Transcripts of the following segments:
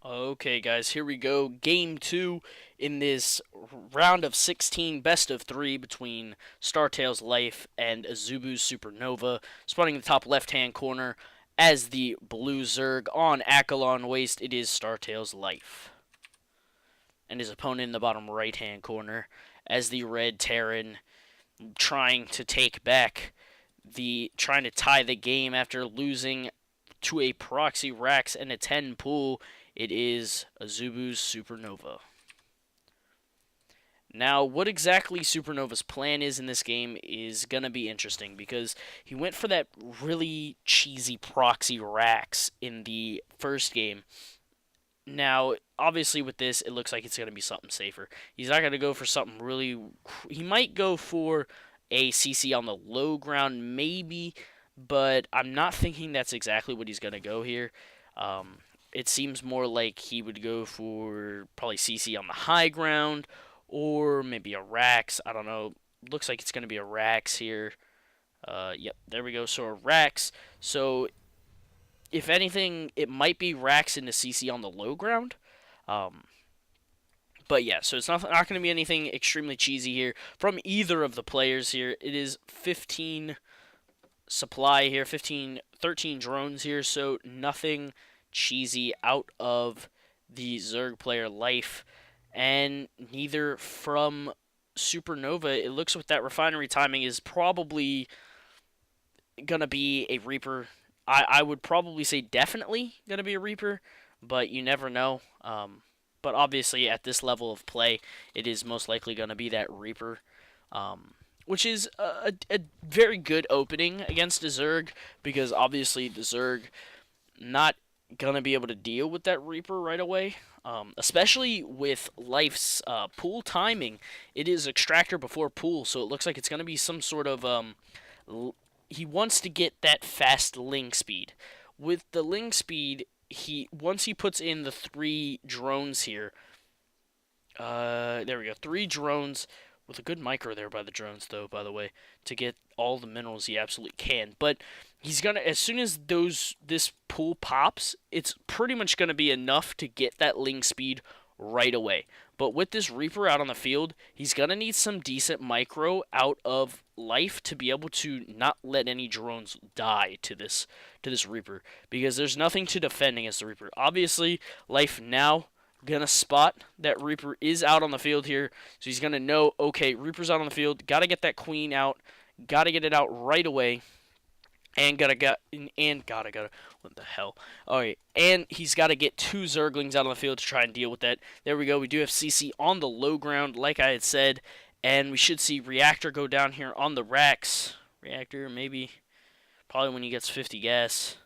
Okay, guys, here we go. Game 2 in this round of 16 best of 3 between Startail's Life and Azubu's Supernova. Spawning in the top left-hand corner as the blue Zerg on Akalon Waste, it is Startail's Life. And his opponent in the bottom right-hand corner as the red Terran trying to take back trying to tie the game after losing to a proxy Rax and a 10 pool. It is Azubu's Supernova. Now, what exactly Supernova's plan is in this game is going to be interesting because he went for that really cheesy proxy Rax in the first game. Now, obviously with this, it looks like it's going to be something safer. He's not going to go for something really... He might go for a CC on the low ground, maybe, but I'm not thinking that's exactly what he's going to go here. It seems more like he would go for probably CC on the high ground, or maybe a Rax. I don't know. Looks like it's going to be a Rax here. Yep, there we go. So a Rax. So, if anything, it might be Rax into CC on the low ground. But yeah, so it's not going to be anything extremely cheesy here from either of the players here. It is 15 supply here, 13 drones here, so nothing cheesy out of the Zerg player Life, and neither from Supernova. It looks with that refinery timing is probably gonna be a Reaper. I would probably say definitely gonna be a Reaper, but you never know. But obviously at this level of play, it is most likely gonna be that Reaper. Which is a very good opening against a Zerg, because obviously the Zerg not gonna be able to deal with that Reaper right away, especially with Life's pool timing. It is extractor before pool, so it looks like it's gonna be some sort of he wants to get that fast ling speed. With the ling speed, once he puts in the 3 drones here, there we go, 3 drones. With a good micro there by the drones, though, by the way, to get all the minerals he absolutely can. But he's gonna, as soon as this pool pops, it's pretty much gonna be enough to get that ling speed right away. But with this Reaper out on the field, he's gonna need some decent micro out of Life to be able to not let any drones die to this Reaper, because there's nothing to defend against the Reaper. Obviously, Life now gonna spot that Reaper is out on the field here, so he's gonna know, okay, Reaper's out on the field, gotta get that queen out, gotta get it out right away, and what the hell? Alright, and he's gotta get 2 Zerglings out on the field to try and deal with that. There we go, we do have CC on the low ground, like I had said, and we should see Reactor go down here on the Rax. Reactor, maybe, probably when he gets 50 gas.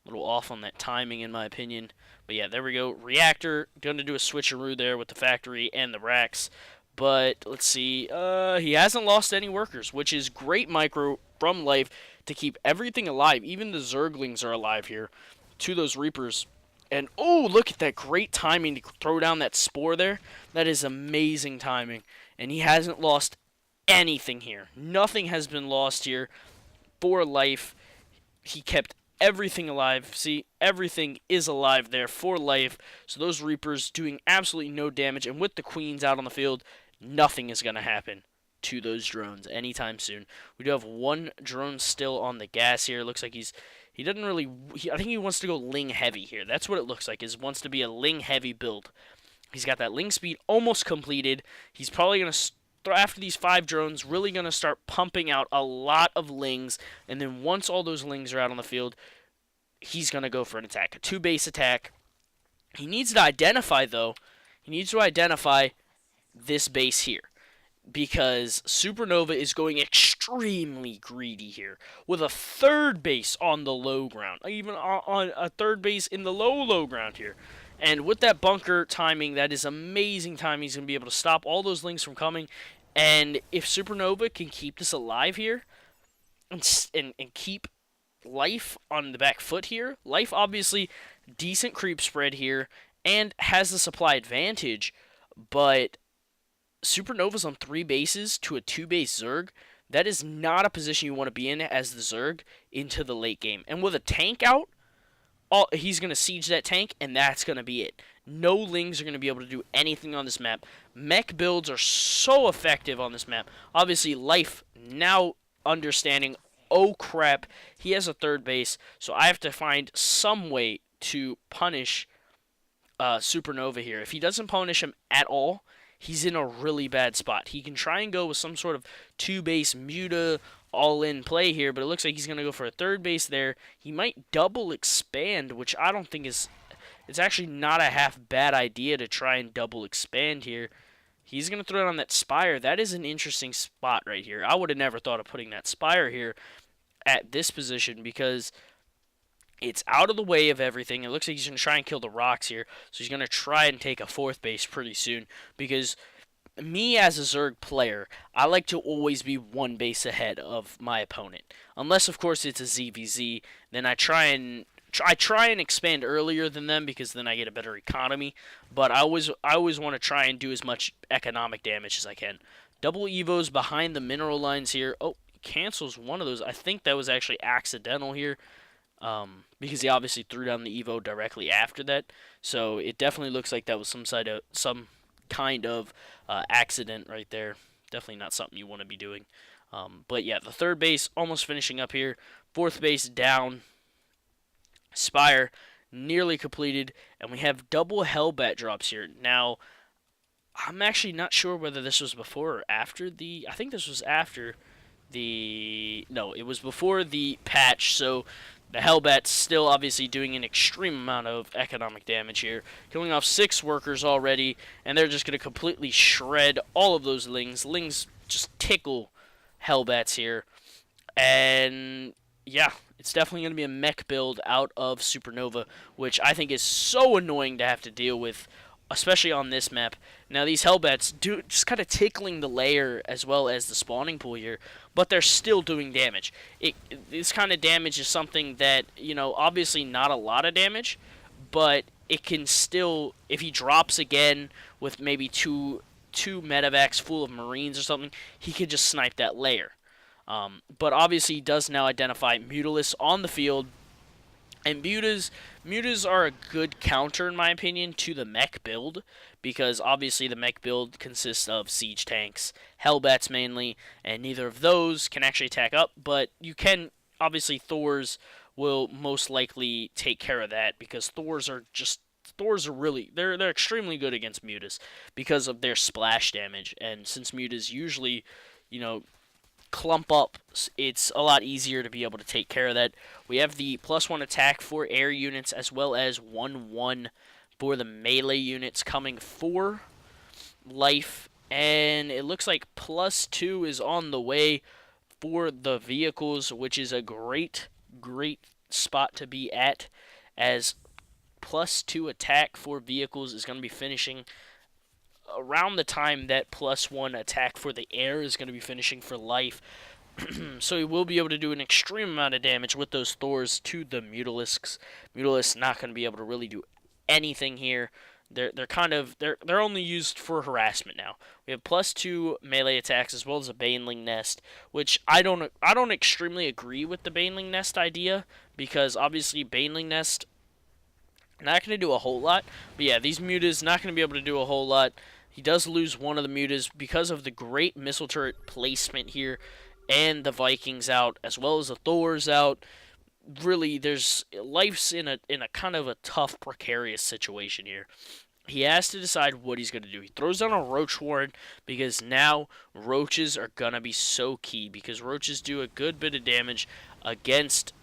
A little off on that timing, in my opinion. But yeah, there we go. Reactor, going to do a switcheroo there with the factory and the Rax. But let's see. He hasn't lost any workers, which is great micro from Life to keep everything alive. Even the Zerglings are alive here to those Reapers. And, oh, look at that great timing to throw down that Spore there. That is amazing timing. And he hasn't lost anything here. Nothing has been lost here for Life. He kept everything alive. See, everything is alive there for Life. So those Reapers doing absolutely no damage. And with the Queens out on the field, nothing is going to happen to those drones anytime soon. We do have 1 drone still on the gas here. Looks like he doesn't really... I think he wants to go Ling heavy here. That's what it looks like. Is wants to be a Ling heavy build. He's got that Ling speed almost completed. He's probably going to... After these 5 drones, really going to start pumping out a lot of Lings, and then once all those Lings are out on the field, he's going to go for an attack, a 2-base attack. He needs to identify, though, this base here, because Supernova is going extremely greedy here, with a 3rd base on the low ground, even on a 3rd base in the low ground here. And with that bunker timing, that is amazing timing. He's going to be able to stop all those Lings from coming. And if Supernova can keep this alive here and keep Life on the back foot here, Life obviously decent creep spread here and has the supply advantage, but Supernova's on 3 bases to a 2-base Zerg. That is not a position you want to be in as the Zerg into the late game. And with a tank out, he's going to siege that tank, and that's going to be it. No Lings are going to be able to do anything on this map. Mech builds are so effective on this map. Obviously, Life now understanding, oh crap, he has a third base, so I have to find some way to punish Supernova here. If he doesn't punish him at all, he's in a really bad spot. He can try and go with some sort of two-base Muta all-in play here, but it looks like he's going to go for a third base there. He might double expand, which I don't think is... It's actually not a half bad idea to try and double expand here. He's going to throw it on that Spire. That is an interesting spot right here. I would have never thought of putting that Spire here at this position because it's out of the way of everything. It looks like he's going to try and kill the rocks here. So he's going to try and take a fourth base pretty soon. Because me as a Zerg player, I like to always be one base ahead of my opponent. Unless, of course, it's a ZVZ. Then I try and expand earlier than them because then I get a better economy. But I always want to try and do as much economic damage as I can. Double Evos behind the mineral lines here. Oh, cancels one of those. I think that was actually accidental here. Because he obviously threw down the Evo directly after that, so it definitely looks like that was some kind of accident right there. Definitely not something you want to be doing. But yeah, the third base almost finishing up here. Fourth base down. Spire nearly completed, and we have double Hellbat drops here. Now, I'm actually not sure whether this was before or after the... I think this was after the... No, it was before the patch, so... The Hellbat's still obviously doing an extreme amount of economic damage here. Killing off 6 workers already, and they're just going to completely shred all of those Lings. Lings just tickle Hellbats here. And yeah, it's definitely going to be a mech build out of Supernova, which I think is so annoying to have to deal with, especially on this map. Now, these Hellbats do just kind of tickling the layer as well as the spawning pool here, but they're still doing damage. This kind of damage is something that, you know, obviously not a lot of damage, but it can still, if he drops again with maybe two medevacs full of Marines or something, he could just snipe that layer. But obviously he does now identify Mutalisk on the field, and mutas are a good counter, in my opinion, to the mech build, because obviously the mech build consists of siege tanks, Hellbats mainly, and neither of those can actually attack up, but you can, obviously Thors will most likely take care of that, because Thors are really, they're extremely good against mutas, because of their splash damage, and since mutas usually, you know, clump up, it's a lot easier to be able to take care of that. We have the +1 attack for air units as well as 1/1 for the melee units coming for Life, and it looks like +2 is on the way for the vehicles, which is a great spot to be at, as +2 attack for vehicles is going to be finishing around the time that +1 attack for the air is going to be finishing for Life. So he will be able to do an extreme amount of damage with those Thors to the Mutalisks. Mutalisks not going to be able to really do anything here. They're only used for harassment now. We have +2 melee attacks as well as a Baneling Nest, which I don't extremely agree with the Baneling Nest idea, because obviously Baneling Nest not going to do a whole lot. But yeah, these mutas not going to be able to do a whole lot. He does lose one of the mutas because of the great missile turret placement here, and the Vikings out, as well as the Thors out. Really, Life's in a kind of a tough, precarious situation here. He has to decide what he's going to do. He throws down a Roach Warren, because now Roaches are going to be so key, because Roaches do a good bit of damage against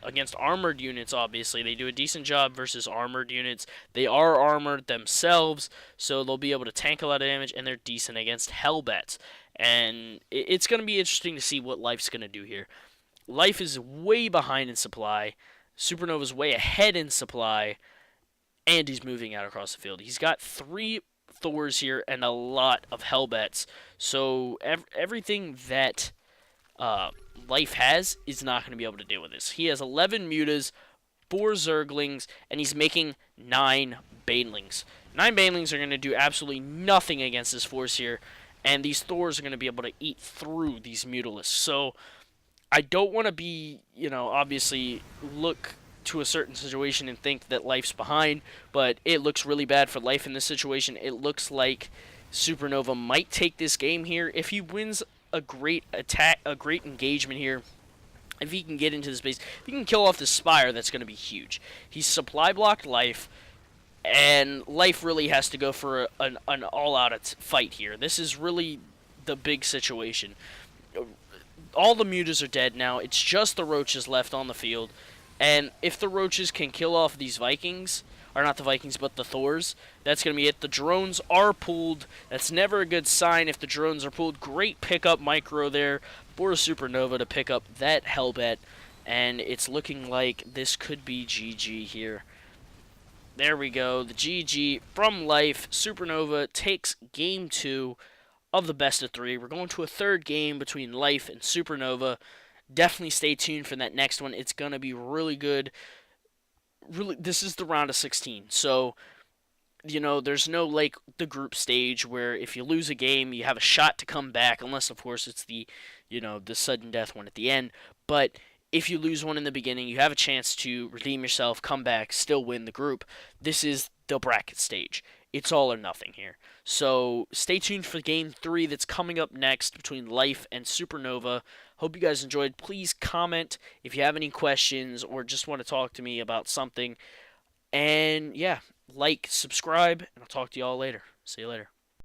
against armored units. Obviously they do a decent job versus armored units. They are armored themselves, so they'll be able to tank a lot of damage, and they're decent against Hellbats. And it's going to be interesting to see what Life's going to do here. Life is way behind in supply. Supernova's way ahead in supply, and he's moving out across the field. He's got 3 Thors here and a lot of Hellbats, so everything that Life has is not going to be able to deal with this. He has 11 mutas, 4 Zerglings, and he's making 9 Banelings. 9 Banelings are going to do absolutely nothing against this force here, and these Thors are going to be able to eat through these Mutalisks. So I don't want to be, obviously look to a certain situation and think that Life's behind, but it looks really bad for Life in this situation. It looks like Supernova might take this game here if he wins a great attack, a great engagement here. If he can get into the space, if he can kill off the Spire, that's going to be huge. He's supply blocked Life, and Life really has to go for an all-out fight here. This is really the big situation. All the mutas are dead now. It's just the roaches left on the field. And if the roaches can kill off these Vikings, or not the Vikings, but the Thors, that's going to be it. The drones are pulled. That's never a good sign if the drones are pulled. Great pickup micro there for Supernova to pick up that Hellbet. And it's looking like this could be GG here. There we go. The GG from Life. Supernova takes game 2 of the best of 3. We're going to a third game between Life and Supernova. Definitely stay tuned for that next one. It's going to be really good. Really, this is the round of 16. So, there's no like the group stage where if you lose a game, you have a shot to come back, unless of course it's the sudden death one at the end. But if you lose one in the beginning, you have a chance to redeem yourself, come back, still win the group. This is the bracket stage. It's all or nothing here. So stay tuned for game 3 that's coming up next between Life and Supernova. Hope you guys enjoyed. Please comment if you have any questions or just want to talk to me about something. And yeah, like, subscribe, and I'll talk to y'all later. See you later.